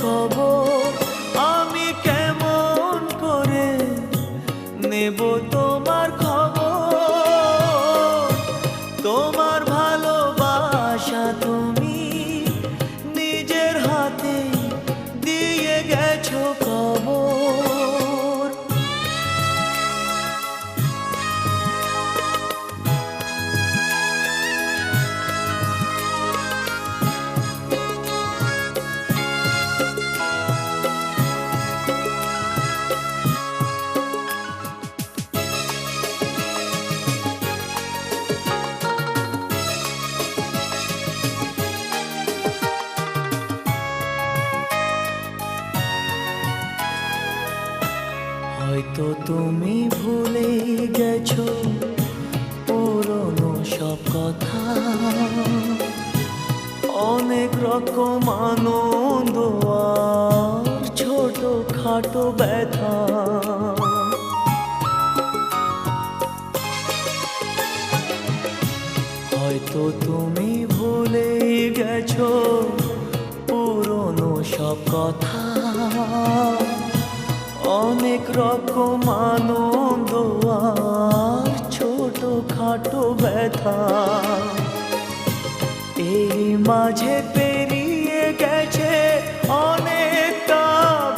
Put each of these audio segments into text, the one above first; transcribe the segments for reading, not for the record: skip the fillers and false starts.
খবর, আমি কেমন করে নেব তোমার খবর। তোমার ভালোবাসা তুমি নিজের হাতে দিয়ে গেছো কবর। হয়তো তুমি ভুলে গেছো পুরনো সব কথা, অনেক রকম আনন্দ আর ছোট খাটো ব্যথা। হয়তো তুমি ভুলে গেছো পুরনো সব কথা, অনেক রকম আনন্দ আর ছোট খাটো ব্যথা। এই মাঝে পেরিয়ে গেছে অনেকটা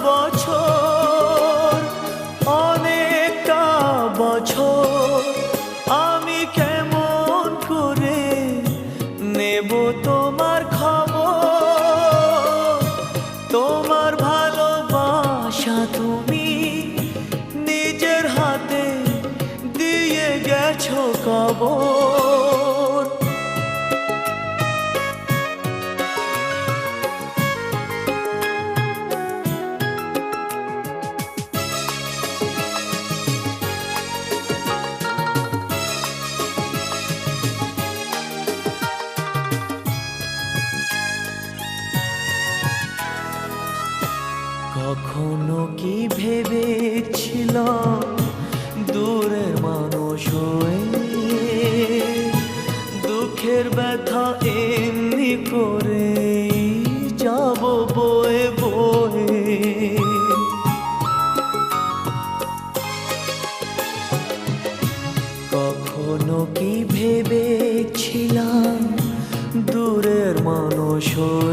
বছর, অনেকটা বছর। আমি কেমন করে নেব তোমার খবর। তোমার ভালোবাসা তুমি নিজের হাতে দিয়ে গেছো কবর। কখনো কি ভেবেছিলাম দূরের মানুষ হয়ে দুঃখের ব্যথা এমনি করে যাব বয়ে বয়ে। কখনো কি ভেবেছিলাম দূরের মানুষ হয়ে